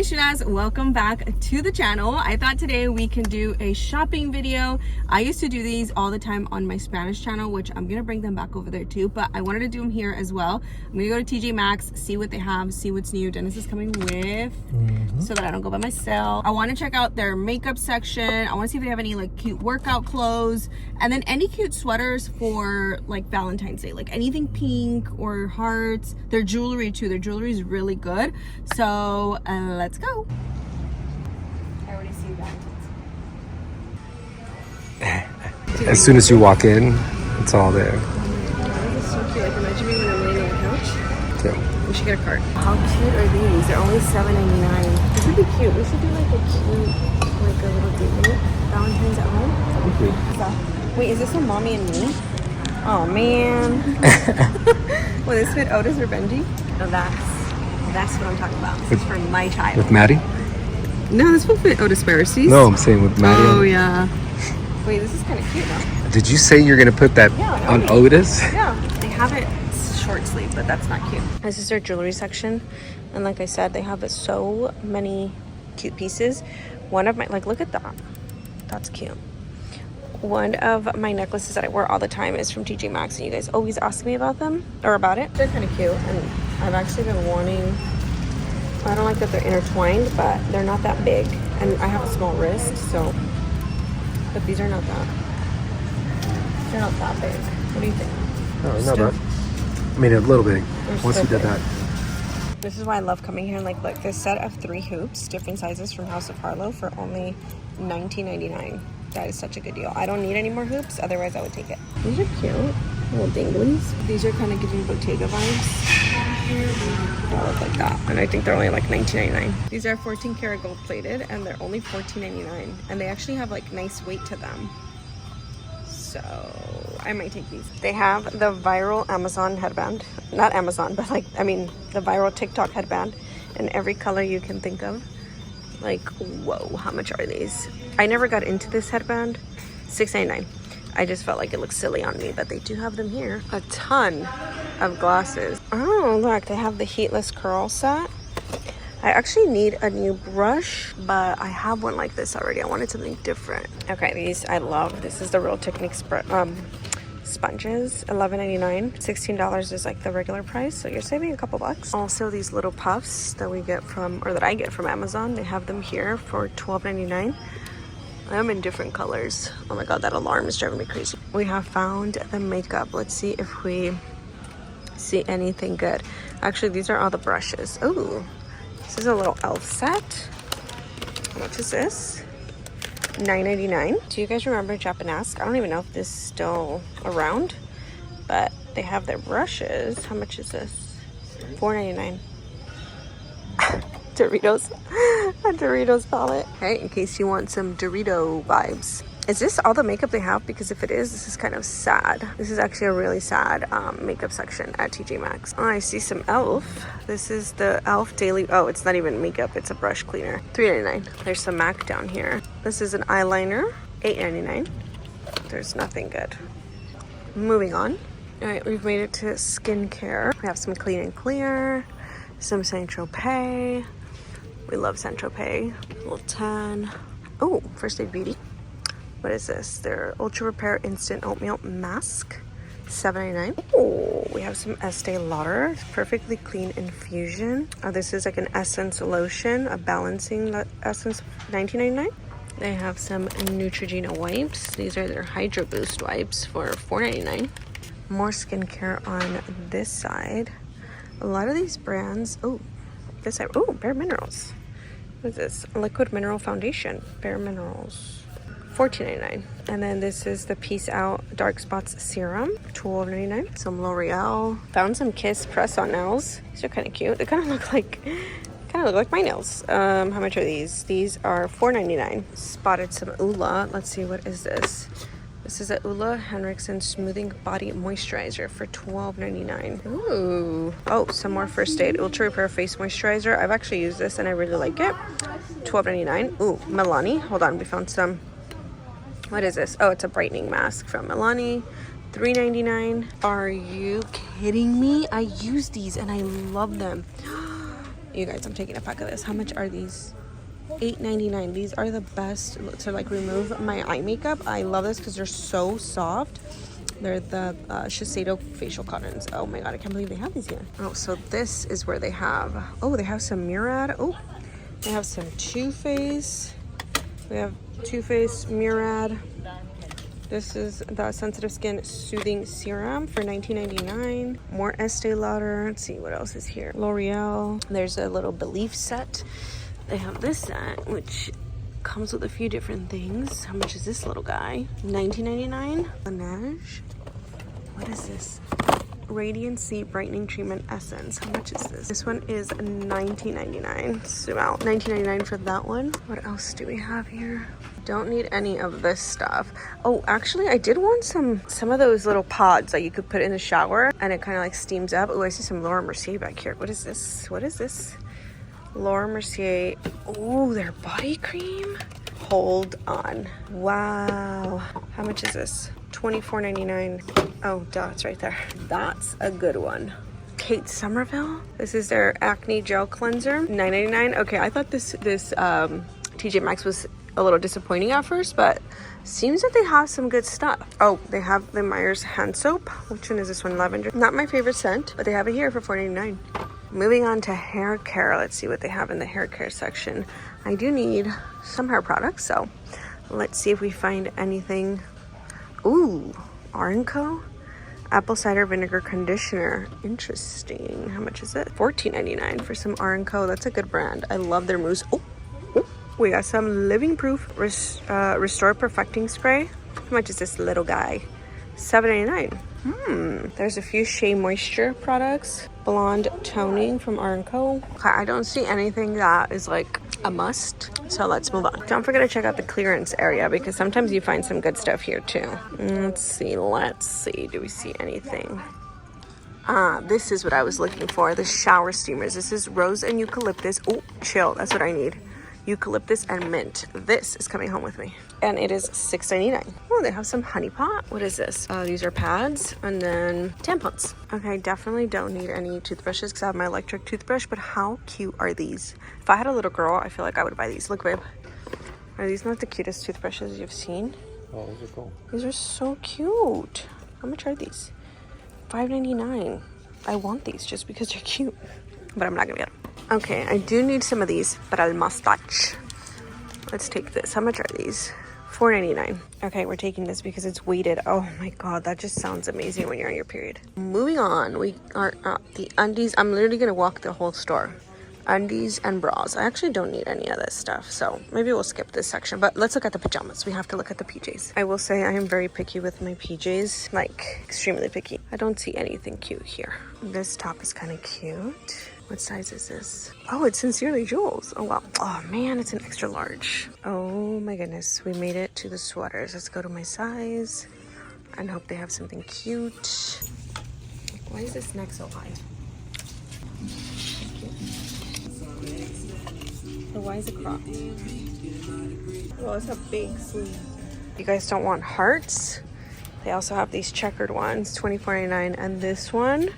mis chulas, welcome back to the channel. I thought today we can do a shopping video. I used to do these all the time on my Spanish channel, which I'm gonna bring them back over there too, but I wanted to do them here as well. I'm gonna go to TJMAXX, see what they have, see what's new. Dennis is coming with so that I don't go by myself. I want to check out their makeup section. I want to see if they have any like cute workout clothes, and then any cute sweaters for like Valentine's Day, like anything pink or hearts. Their jewelry too, their jewelry is really good. So let's go. I already see that. As soon as you walk in, it's all there. This is so cute. Like imagine me when I'm laying on the couch. Yeah. We should get a cart. How cute are these? They're only $7.99. This would be cute. We should do like a cute, like a little date Valentine's at home. Wait, is this a mommy and me? Oh man. Will this fit Otis or Benji? No, that's what I'm talking about. This is for my child. With Maddie? No, this will fit Otis Pharisees. No, I'm saying with Maddie. Oh yeah. Wait, this is kind of cute though. Did you say you're gonna put that on Otis? Yeah. They have it short sleeve, but that's not cute. This is their jewelry section, and like I said, they have so many cute pieces. One of my, like, look at that. That's cute. One of my necklaces that I wear all the time is from TJMAXX, and you guys always ask me about them or about it. They're kind of cute, and I've actually been wanting. I don't like that they're intertwined, but they're not that big, and I have a small wrist, so. But these are not that. They're not that big. What do you think? No, not bad. I mean, a little big. Once you did that. This is why I love coming here and like, look, this set of 3 hoops, different sizes from House of Harlow for only $19.99. That is such a good deal. I don't need any more hoops, otherwise I would take it. These are cute, little dinglies. These are kind of giving Bottega vibes. They look like that, and I think they're only like $19.99. These are 14 karat gold plated, and they're only $14.99, and they actually have like nice weight to them. So I might take these. They have the viral Amazon headband. Not Amazon, but like, I mean, the viral TikTok headband in every color you can think of. Like, whoa, how much are these? I never got into this headband. $6.99. I just felt like it looked silly on me, but they do have them here. A ton of glasses. Oh, look, they have the heatless curl set. I actually need a new brush, but I have one like this already. I wanted something different. Okay, these I love. This is the Real Technique sponges, $11.99. $16 is like the regular price, so you're saving a couple bucks. Also, these little puffs that we get from, or that I get from Amazon, they have them here for $12.99. I'm in different colors. Oh my god, that alarm is driving me crazy. We have found the makeup. Let's see if we see anything good. Actually, these are all the brushes. Ooh. This is a little elf set. How much is this? $9.99. Do you guys remember Japanesque? I don't even know if this is still around, but they have their brushes. How much is this? $4.99. Doritos. A Doritos palette. Okay, in case you want some Dorito vibes. Is this all the makeup they have? Because if it is, this is kind of sad. This is actually a really sad makeup section at TJMAXX. Oh, I see some e.l.f. This is the e.l.f. Daily. Oh, it's not even makeup. It's a brush cleaner. $3.99. There's some MAC down here. This is an eyeliner. $8.99. There's nothing good. Moving on. All right, we've made it to skincare. We have some Clean and Clear. Some Saint-Tropez. We love Saint-Tropez. Little 10. Oh, First Aid Beauty. What is this? Their Ultra Repair Instant Oatmeal Mask, $7.99. Oh, we have some Estee Lauder Perfectly Clean Infusion. This is like an essence lotion, a balancing essence, $19.99. They have some Neutrogena wipes. These are their Hydro Boost wipes for $4.99. More skincare on this side. A lot of these brands. Oh, this side. Oh, Bare Minerals. What is this? Liquid Mineral Foundation. Bare Minerals. $14.99. And then this is the Peace Out Dark Spots Serum, $12.99. Some L'Oreal. Found some Kiss press-on nails. These are kind of cute. They kind of look like my nails. How much are these? These are $4.99. Spotted some Ula. Let's see, what is this? This is a Ula Henriksen Smoothing Body Moisturizer for $12.99. Ooh. Oh, some more First Aid Ultra Repair Face Moisturizer. I've actually used this and I really like it. $12.99. Ooh, Milani. Hold on, we found some. What is this? Oh, it's a brightening mask from Milani. $3.99. Are you kidding me? I use these and I love them. You guys, I'm taking a pack of this. How much are these? $8.99. These are the best to like remove my eye makeup. I love this because they're so soft. They're the Shiseido facial cottons. Oh my god, I can't believe they have these here. Oh, so this is where they have, oh, they have some Murad. Oh, they have some Too Faced. We have Too Faced, Murad. This is the Sensitive Skin Soothing Serum for $19.99. More Estee Lauder. Let's see what else is here. L'Oreal. There's a little Belief set. They have this set, which comes with a few different things. How much is this little guy? $19.99. Laneige. What is this? Radiancy Brightening Treatment Essence. How much is this? This one is $19.99. So about $19.99 for that one. What else do we have here? Don't need any of this stuff. Oh, actually, I did want some of those little pods that you could put in the shower and it kind of like steams up. Oh, I see some Laura Mercier back here. What is this? What is this? Laura Mercier. Oh, their body cream. Hold on. Wow. How much is this? $24.99. Oh, duh, it's right there. That's a good one. Kate Somerville. This is their acne gel cleanser. $9.99. Okay, I thought this TJMAXX was a little disappointing at first, but seems that they have some good stuff. Oh, they have the Myers hand soap. Which one is this one? Lavender. Not my favorite scent, but they have it here for $4.99. Moving on to hair care. Let's see what they have in the hair care section. I do need some hair products, so let's see if we find anything. Ooh, Arnco apple cider vinegar conditioner. Interesting. How much is it? $14.99 for some Arnco. That's a good brand. I love their mousse. Oh, we got some Living Proof Restore Perfecting Spray. How much is this little guy? $7.99. There's a few Shea Moisture products. Blonde Toning from Arnco. Okay, I don't see anything that is like a must, so let's move on. Don't forget to check out the clearance area because sometimes you find some good stuff here too. Let's see. Do we see anything? This is what I was looking for. The shower steamers. This is rose and eucalyptus. Oh, chill. That's what I need. Eucalyptus and mint. This is coming home with me. And it is $6.99. Oh, they have some honey pot. What is this? These are pads and then tampons. Okay, definitely don't need any toothbrushes because I have my electric toothbrush, but how cute are these? If I had a little girl, I feel like I would buy these. Look, babe. Are these not the cutest toothbrushes you've seen? Oh, those are cool. These are so cute. I'm gonna try these. $5.99. I want these just because they're cute, but I'm not gonna get them. Okay, I do need some of these para el mustache. Let's take this. How much are these? $4.99. Okay, we're taking this because it's weighted. Oh my god, that just sounds amazing when you're on your period. Moving on, we are at the undies. I'm literally gonna walk the whole store. Undies and bras. I actually don't need any of this stuff, so maybe we'll skip this section. But let's look at the pajamas. We have to look at the PJs. I will say I am very picky with my PJs, like extremely picky. I don't see anything cute here. This top is kind of cute. What size is this? Oh, it's Sincerely Jules. Oh, wow. Oh, man, it's an extra large. Oh, my goodness. We made it to the sweaters. Let's go to my size and hope they have something cute. Why is this neck so high? So why is it cropped? Well, it's a big sleeve. You guys don't want hearts? They also have these checkered ones, $24.99, and this one.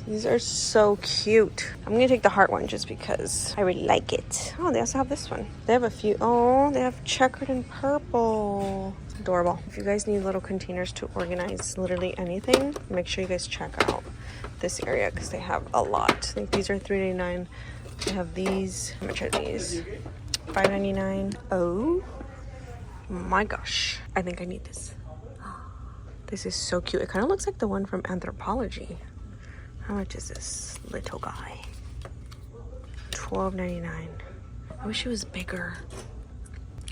These are so cute. I'm gonna take the heart one just because I really like it. Oh, they also have this one. They have a few. Oh, they have checkered and purple. It's adorable. If you guys need little containers to organize literally anything, make sure you guys check out this area because they have a lot. I think these are $3.99. They have these. How much are these? $5.99. Oh my gosh. I think I need this. This is so cute. It kind of looks like the one from Anthropology. How much is this little guy? $12.99. I wish it was bigger.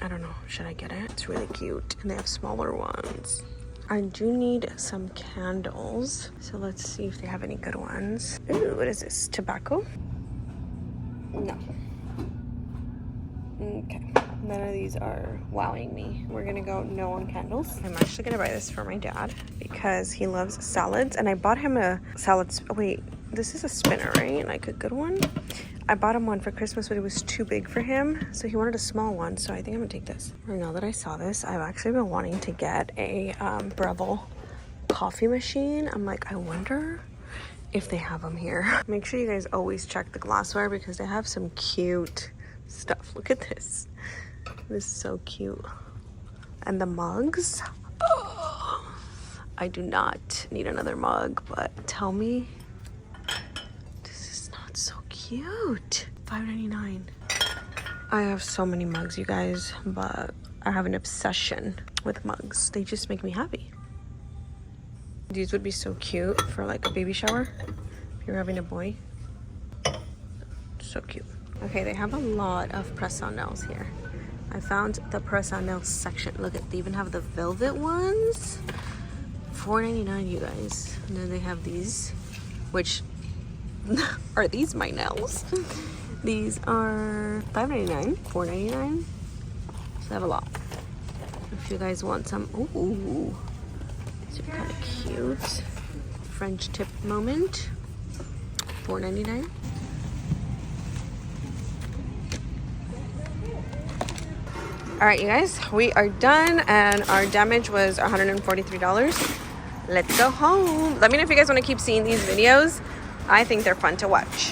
I don't know. Should I get it? It's really cute. And they have smaller ones. I do need some candles. So let's see if they have any good ones. Ooh, what is this? Tobacco? No. Okay. None of these are wowing me. We're gonna go no on candles. I'm actually gonna buy this for my dad because he loves salads, and I bought him a salad. Wait, this is a spinner, right? Like a good one. I bought him one for Christmas, but it was too big for him, so he wanted a small one. So I think I'm gonna take this. Now that I saw this, I've actually been wanting to get a Breville coffee machine. I'm like, I wonder if they have them here. Make sure you guys always check the glassware because they have some cute stuff. Look at this. This is so cute. And the mugs. Oh, I do not need another mug, but tell me this is not so cute. $5.99. I have so many mugs, you guys, but I have an obsession with mugs. They just make me happy. These would be so cute for like a baby shower if you're having a boy. So cute. Okay, they have a lot of press-on nails here. I found the press-on nails section. Look at, they even have the velvet ones. $4.99, you guys. And then they have these, which are these my nails? These are $5.99, $4.99. So I have a lot. If you guys want some, ooh, these are kind of cute. French tip moment, $4.99. All right, you guys, we are done, and our damage was $143. Let's go home. Let me know if you guys want to keep seeing these videos. I think they're fun to watch.